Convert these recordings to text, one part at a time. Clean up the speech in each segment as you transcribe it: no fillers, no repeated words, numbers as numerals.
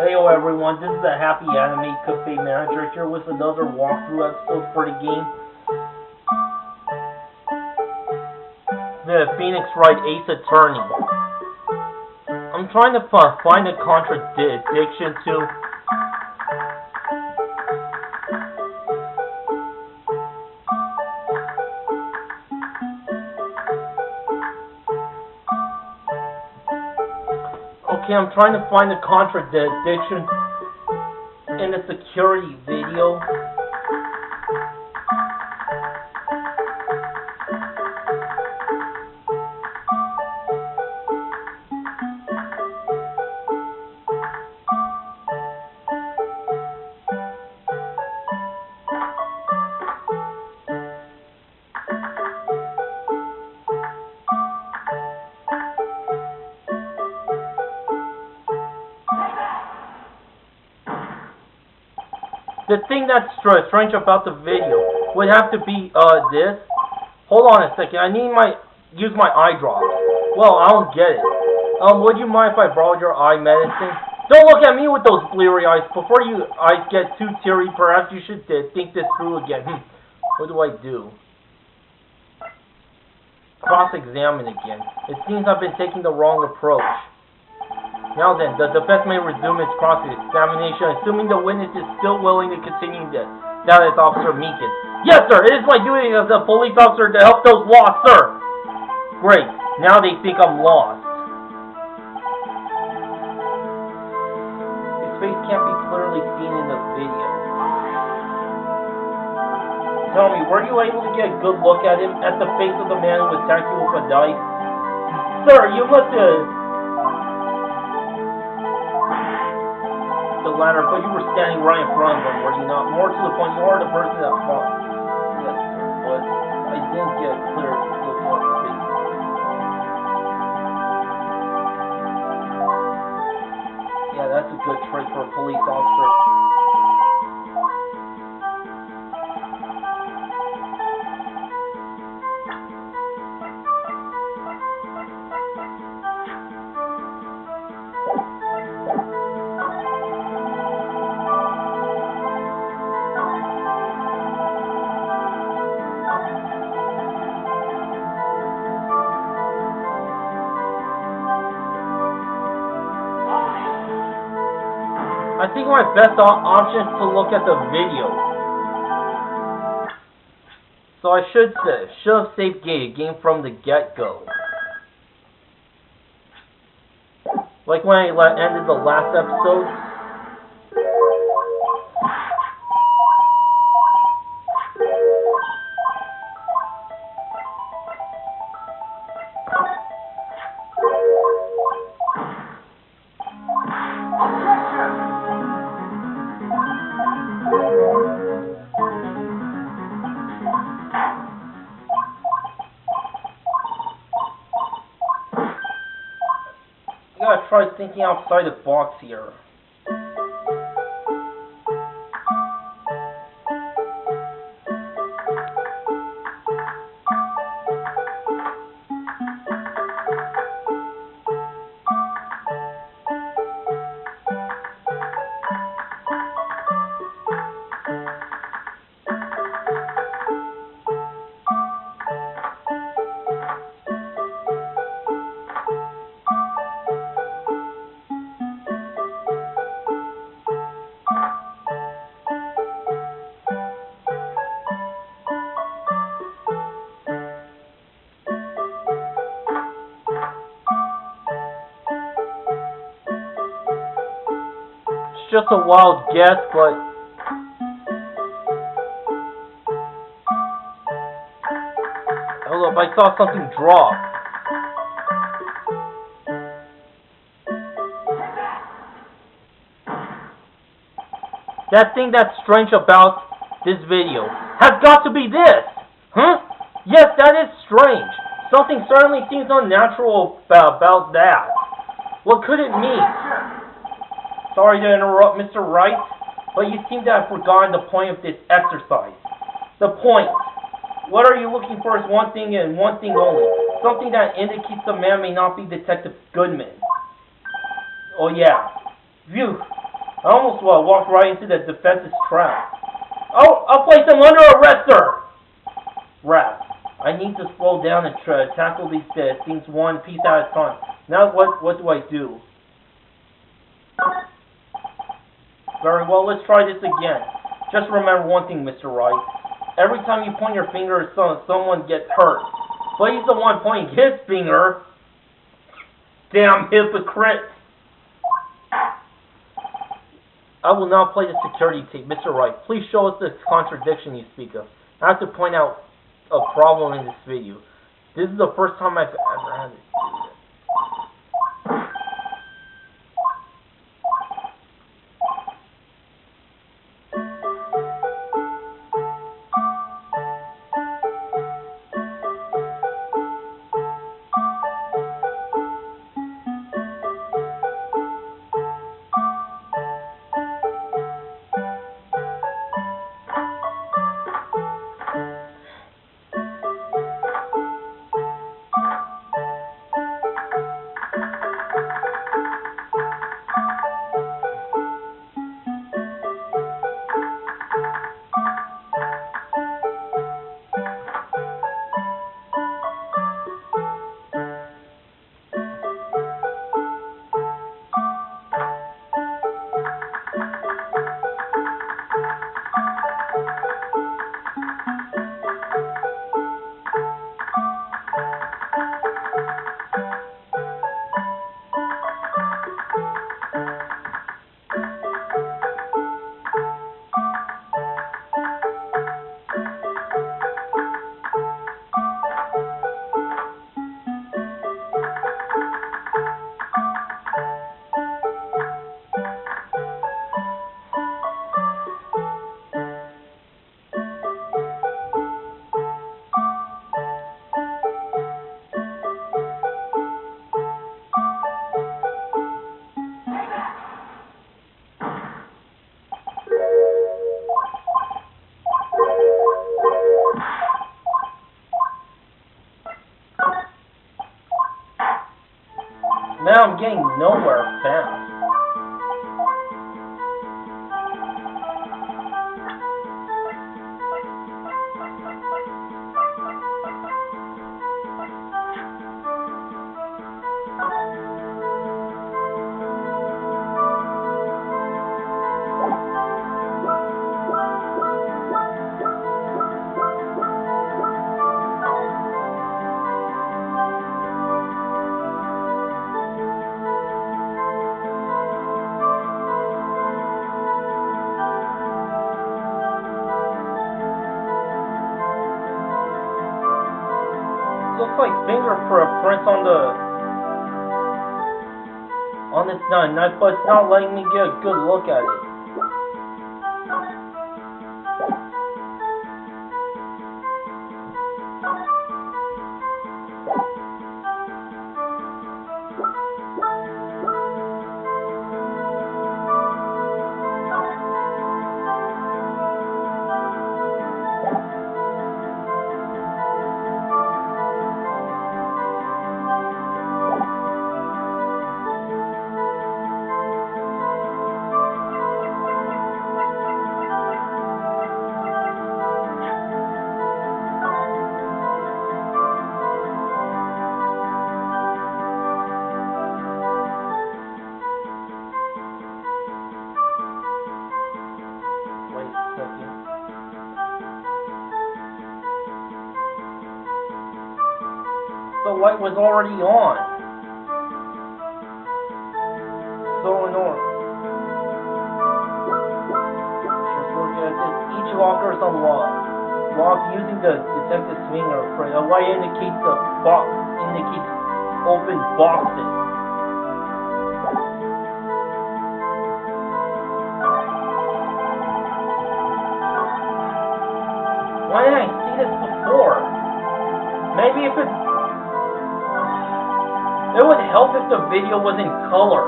Hello everyone, this is the HappyAnimaidCafeManager here with another walkthrough episode for the game. The Phoenix Wright Ace Attorney. I'm trying to find a contradiction to I'm trying to find a contradiction in the security video. The thing that's strange about the video would have to be this. Hold on a second. I need use my eye drop. Well, I don't get it. Would you mind if I borrowed your eye medicine? Don't look at me with those bleary eyes. Before your eyes get too teary, perhaps you should think this through again. What do I do? Cross-examine again. It seems I've been taking the wrong approach. Now then, the defense may resume its cross-examination, assuming the witness is still willing to continue this. That is Officer Meekins. Yes, sir! It is my duty as a police officer to help those lost, sir! Great. Now they think I'm lost. His face can't be clearly seen in the video. Tell me, were you able to get a good look at him, at the face of the man who attacked you with a knife? Sir, you must have... the latter, but you were standing right in front of him, were you not? More to the point, you are the person that fought. Yes, but I didn't get a clear look at the face. Yeah, that's a good trait for a police officer. I think my best option is to look at the video. So I should have saved game from the get-go. Like when I ended the last episode. I gotta try thinking outside the box here. Just a wild guess, but hold up, I saw something drop. That thing that's strange about this video has got to be this! Huh? Yes, that is strange. Something certainly seems unnatural about that. What could it mean? Sorry to interrupt, Mr. Wright, but you seem to have forgotten the point of this exercise. The point. What are you looking for is one thing and one thing only. Something that indicates the man may not be Detective Goodman. Oh yeah. Phew. I almost walked right into the defense's trap. Oh, I'll place him under arrest, sir! Rap. I need to slow down and try to tackle these things one piece at a time. Now what do I do? Very well, let's try this again. Just remember one thing, Mr. Wright. Every time you point your finger at someone gets hurt. But he's the one pointing his finger. Damn hypocrite. I will now play the security tape. Mr. Wright, please show us the contradiction you speak of. I have to point out a problem in this video. This is the first time I've ever had it. Now I'm getting nowhere fast. Looks like fingerprints on this knife, but it's not letting me get a good look at it. The light was already on. So in order. Just look at this. Each locker is unlocked. Locked using the detective's fingerprint. A light indicates open boxes. Why didn't I see this before? Maybe if it would help if the video was in color.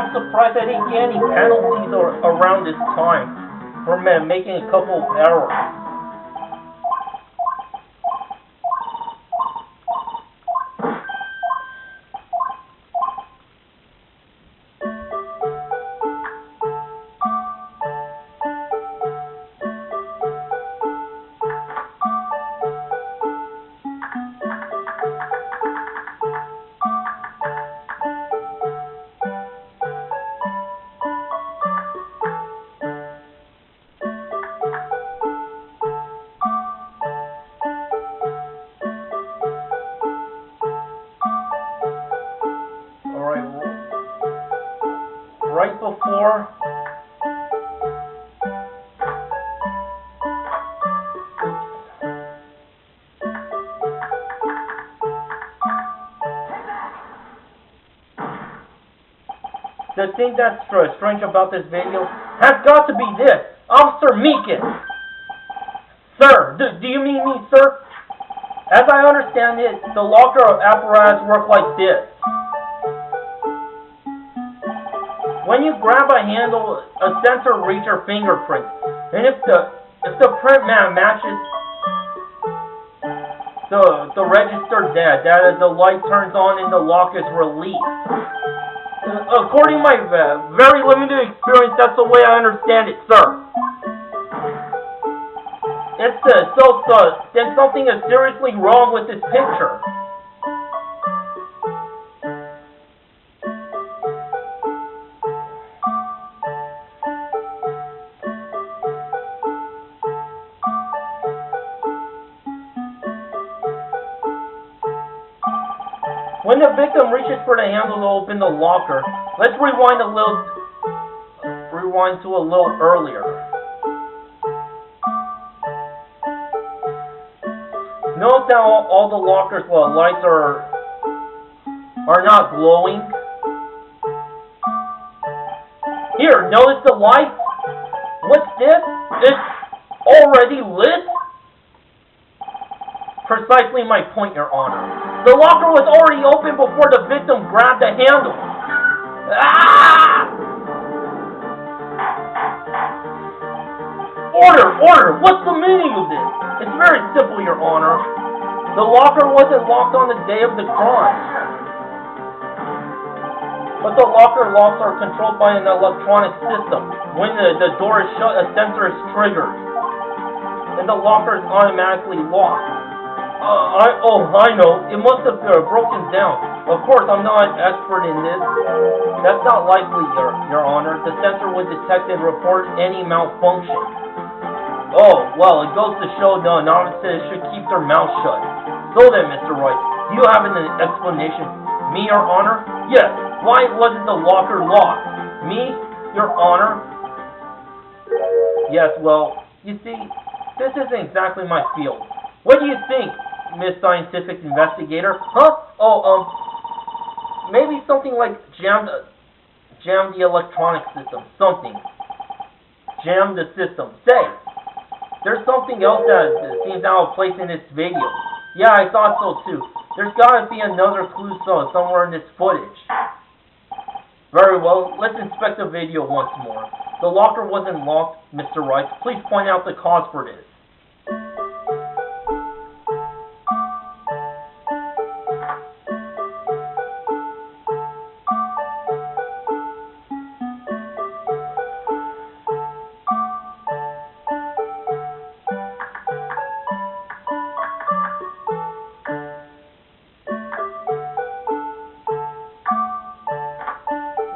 I'm surprised I didn't get any penalties around this time for making a couple of errors. Right before the thing that's strange about this video has got to be this. Officer Meekin! Sir, do you mean me, sir? As I understand it, the locker apparatus works like this. When you grab a handle, a sensor reads your fingerprint, and if the print matches the registered data, the light turns on and the lock is released. According to my very limited experience, that's the way I understand it, sir. Then something is seriously wrong with this picture. When the victim reaches for the handle to open the locker, let's rewind to a little earlier. Notice how all the lockers' lights are not glowing. Here, notice the light? What's this? It's already lit? Precisely my point, Your Honor. The locker was already open before the victim grabbed the handle. Ah! Order! What's the meaning of this? It's very simple, Your Honor. The locker wasn't locked on the day of the crime. But the locker locks are controlled by an electronic system. When the door is shut, a sensor is triggered, and the locker is automatically locked. I know. It must have broken down. Of course, I'm not an expert in this. That's not likely, Your Honor. The sensor would detect and report any malfunction. Oh, well, it goes to show no novices should keep their mouth shut. So then, Mr. Wright, do you have an explanation? Me, Your Honor? Yes. Why wasn't the locker locked? Me, Your Honor? Yes, well, you see, this isn't exactly my field. What do you think, Miss Scientific Investigator? Huh? Maybe something like jam the electronic system. Something. Jam the system. Say, there's something else that seems out of place in this video. Yeah, I thought so too. There's gotta be another clue somewhere in this footage. Very well, let's inspect the video once more. The locker wasn't locked, Mr. Wright. Please point out the cause for this.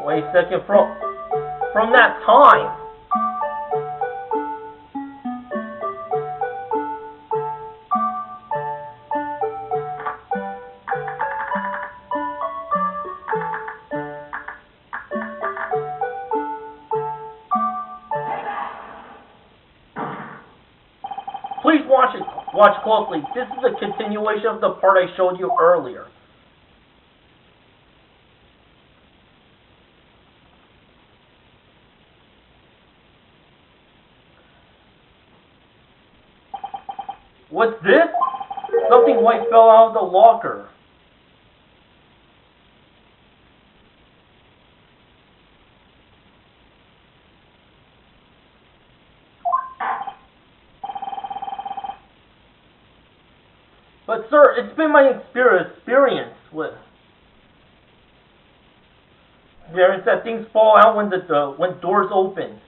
Wait a second, from that time. Please watch closely. This is a continuation of the part I showed you earlier. What's this? Something white fell out of the locker. But sir, it's been my experience with that things fall out when when doors open.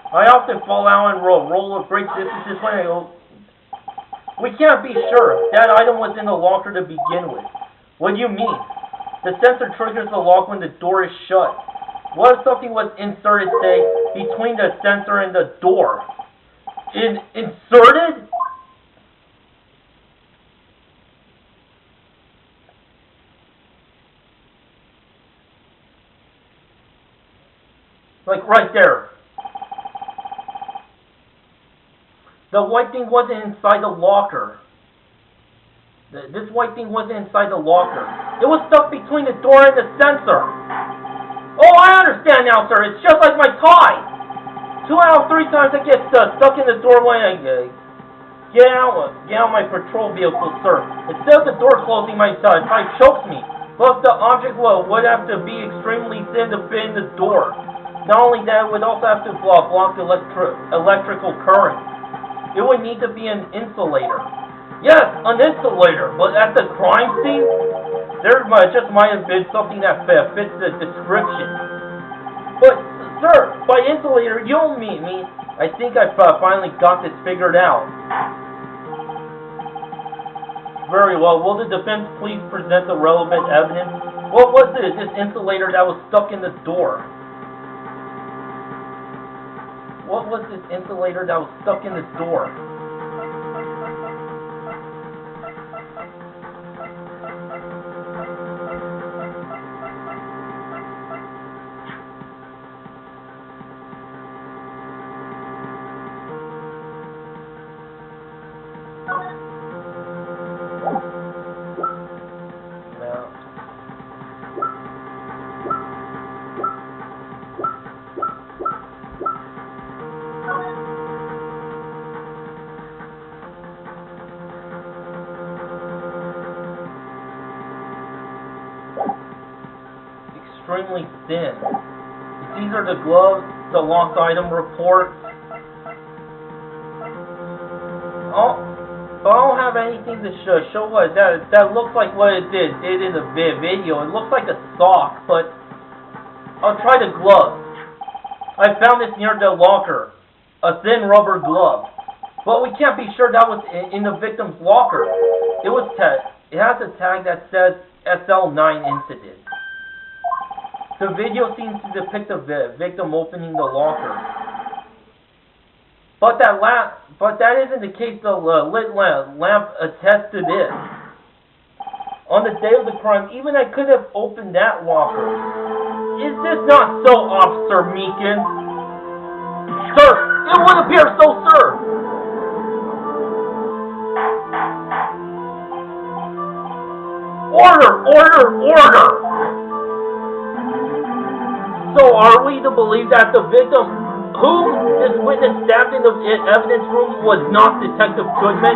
I often fall out and roll a great distances when I go. We can't be sure. That item was in the locker to begin with. What do you mean? The sensor triggers the lock when the door is shut. What if something was inserted, say, between the sensor and the door? Inserted? Like right there. The white thing wasn't inside the locker. This white thing wasn't inside the locker. It was stuck between the door and the sensor. Oh, I understand now, sir. It's just like my tie. 2 out of 3 times I get stuck in the door when I get out my patrol vehicle, sir. Instead of the door closing, my tie chokes me. But the object would have to be extremely thin to fit in the door. Not only that, it would also have to block the electrical current. It would need to be an insulator. Yes, an insulator, but at the crime scene, there just might have been something that fits the description. But, sir, by insulator, you don't mean me. I think I finally got this figured out. Very well. Will the defense please present the relevant evidence? What was this insulator that was stuck in the door? What was this insulator that was stuck in the door? Extremely thin. These are the gloves, the lost item report. But I don't have anything to show what that looks like what it did in the video. It looks like a sock, but I'll try the glove. I found this near the locker, a thin rubber glove. But we can't be sure that was in the victim's locker. It has a tag that says SL9 incident. The video seems to depict the victim opening the locker. But that isn't the case. The lit lamp attests to this. On the day of the crime, even I could have opened that locker. Is this not so, Officer Meekin? Sir, it would appear so, sir. Order! So are we to believe that the victim, whom this witness stabbed in the evidence room, was not Detective Goodman?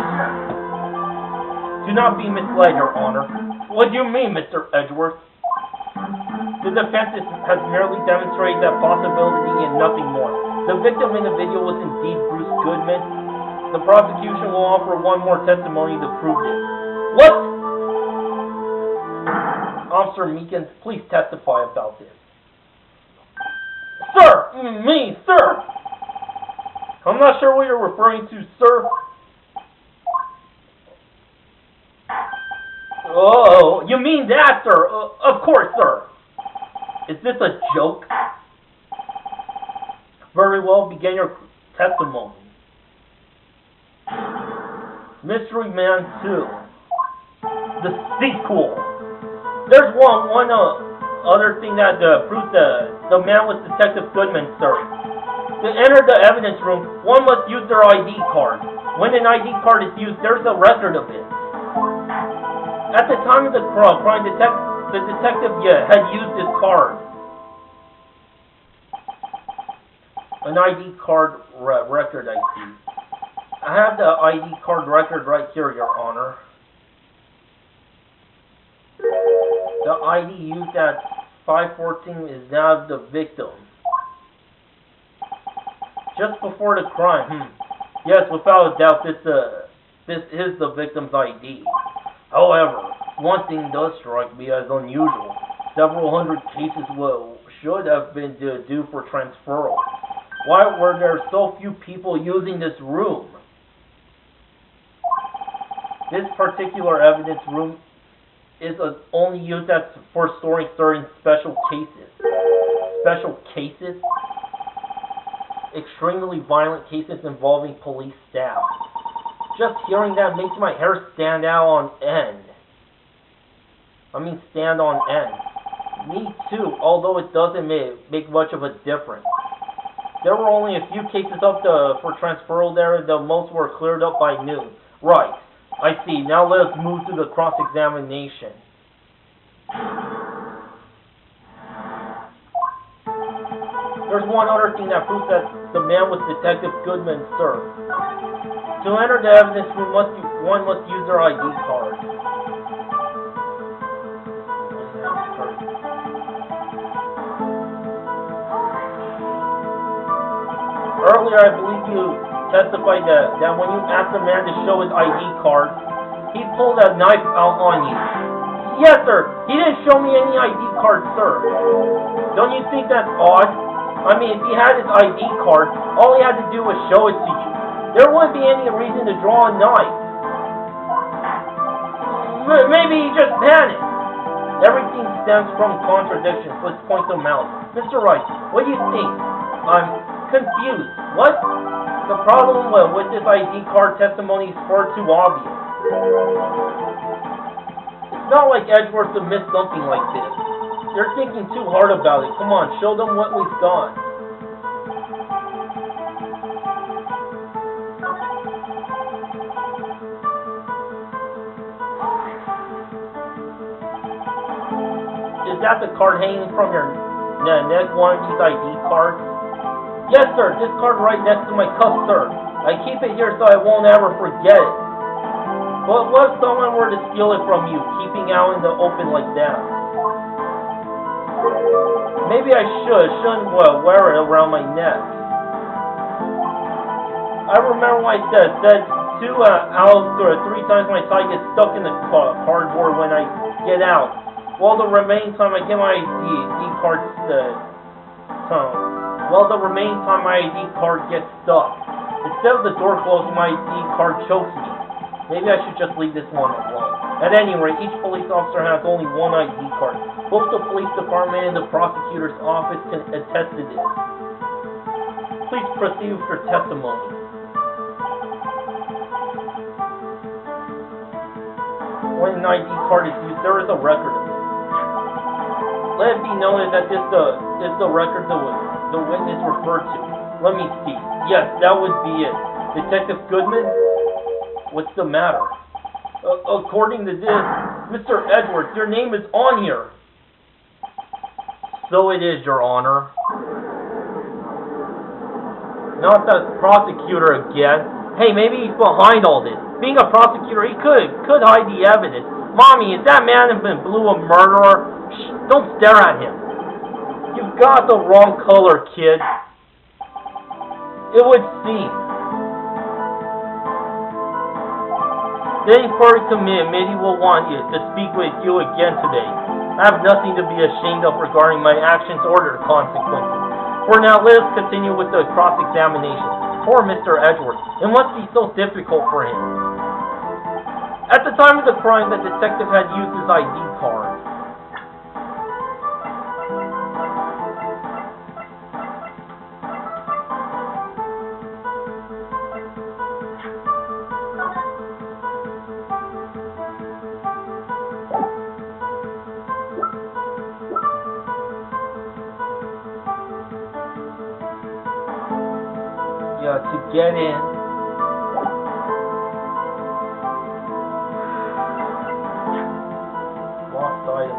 Do not be misled, Your Honor. What do you mean, Mr. Edgeworth? The defense has merely demonstrated that possibility and nothing more. The victim in the video was indeed Bruce Goodman. The prosecution will offer one more testimony to prove this. What? Officer Meekins, please testify about this. Sir! Me, sir! I'm not sure what you're referring to, sir. Oh, you mean that, sir? Of course, sir. Is this a joke? Very well, begin your testimony. Mystery Man 2. The sequel. There's one other thing that proves the man was Detective Goodman, sir. To enter the evidence room, one must use their ID card. When an ID card is used, there's a record of it. At the time of the crime, the detective had used his card. An ID card record, I see. I have the ID card record right here, Your Honor. The ID used at 514 is now the victim. Just before the crime. Yes, without a doubt, this this is the victim's ID. However, one thing does strike me as unusual. Several hundred cases should have been due for transferal. Why were there so few people using this room? This particular evidence room is only used for storing certain special cases. Special cases? Extremely violent cases involving police staff. Just hearing that makes my hair stand on end. Me too, although it doesn't make much of a difference. There were only a few cases up for transferal there, the most were cleared up by noon. Right, I see. Now let us move to the cross-examination. There's one other thing that proves that the man was Detective Goodman, sir. To enter the evidence room, one must use their ID card. Earlier, I believe you testified that when you asked the man to show his ID card, he pulled a knife out on you. Yes, sir. He didn't show me any ID card, sir. Don't you think that's odd? I mean, if he had his ID card, all he had to do was show it to you. There wouldn't be any reason to draw a knife. Maybe he just panicked. Everything stems from contradictions. Let's point them out. Mr. Wright, what do you think? I'm confused. What? The problem with this ID card testimony is far too obvious. It's not like Edgeworth to miss something like this. You're thinking too hard about it. Come on, show them what we've done. Is that the card hanging from your neck, one of these ID cards? Yes, sir. This card right next to my cuff, sir. I keep it here so I won't ever forget it. But what if someone were to steal it from you, keeping out in the open like that? Maybe I shouldn't wear it around my neck. I remember what I said 2 out or 3 times my tie gets stuck in the cardboard when I get out. Well, the remaining time I get my ID card the remaining time my ID card gets stuck. Instead of the door closing, my ID card chokes me. Maybe I should just leave this one alone. At any rate, each police officer has only one ID card. Both the police department and the prosecutor's office can attest to this. Please proceed with your testimony. When an ID card is used, there is a record of it. Let it be noted that this is the record the witness referred to. Let me see. Yes, that would be it. Detective Goodman? What's the matter? According to this, Mr. Edwards, your name is on here. So it is, Your Honor. Not the prosecutor again. Hey, maybe he's behind all this. Being a prosecutor, he could hide the evidence. Mommy, is that man in blue a murderer? Shh, don't stare at him. You've got the wrong color, kid. It would seem. The inquiry committee will want you to speak with you again today. I have nothing to be ashamed of regarding my actions or their consequences. For now, let us continue with the cross-examination. Poor Mr. Edwards. It must be so difficult for him. At the time of the crime, the detective had used his ID card. To get in. Lost item.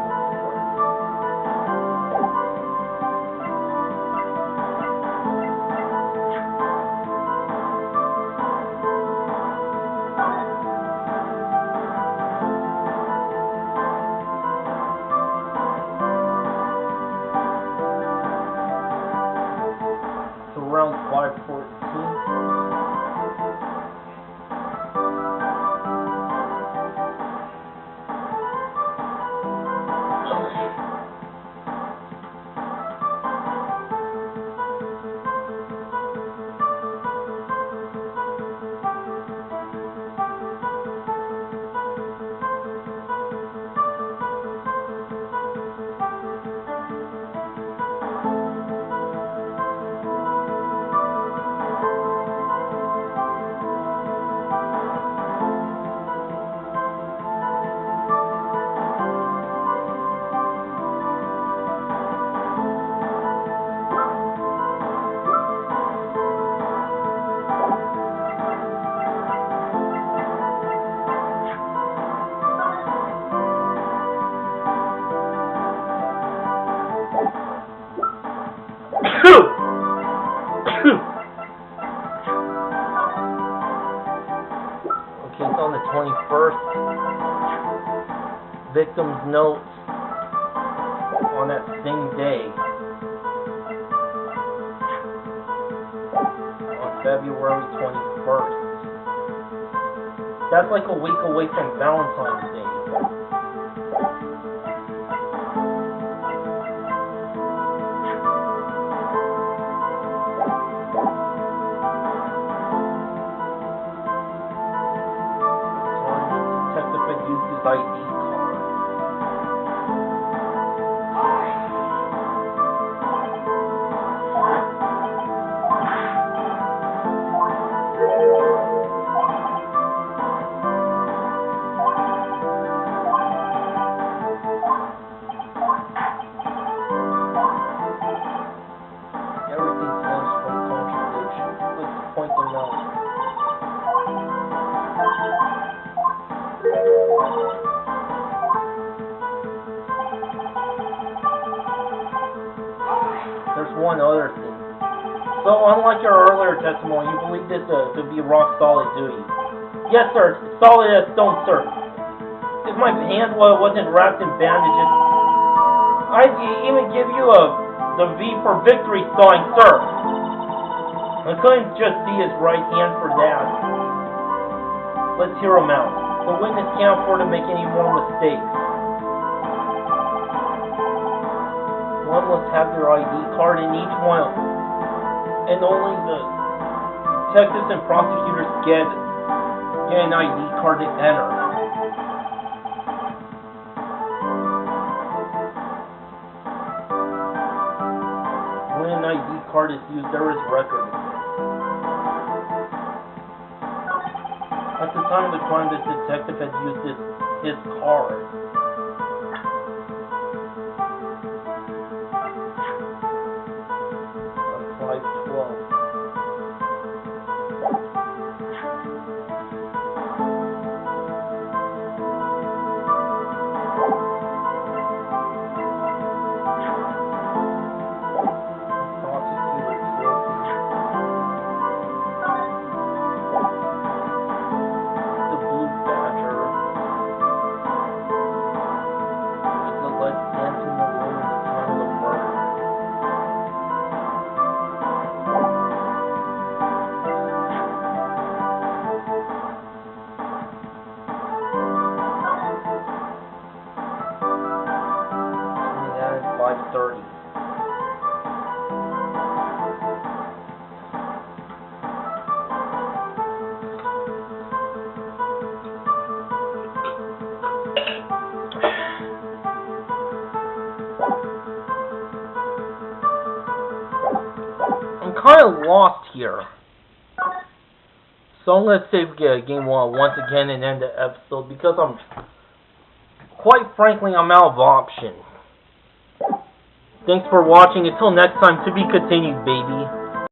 It's around 5:14. victim's notes on that same day. On February 21st. That's like a week away from Valentine's Day. Detective had used his ID card. Everything flows from contradiction. Let's point them out. There's one other thing. So, unlike your earlier testimony, you believe this to be rock solid, do you? Yes, sir. Solid as stone, sir. If my hand wasn't wrapped in bandages, I'd even give you the V for victory sign, sir. I couldn't just see his right hand for that. Let's hear him out. The witness can't afford to make any more mistakes. One must have their ID card in each one, and only the detectives and prosecutors get an ID card to enter. When an ID card is used, there is record. At the time of the crime, the detective had used his card. On 5/12. I'm kind of lost here. So I'm going to save game one once again and end the episode because quite frankly, I'm out of options. Thanks for watching. Until next time, to be continued, baby.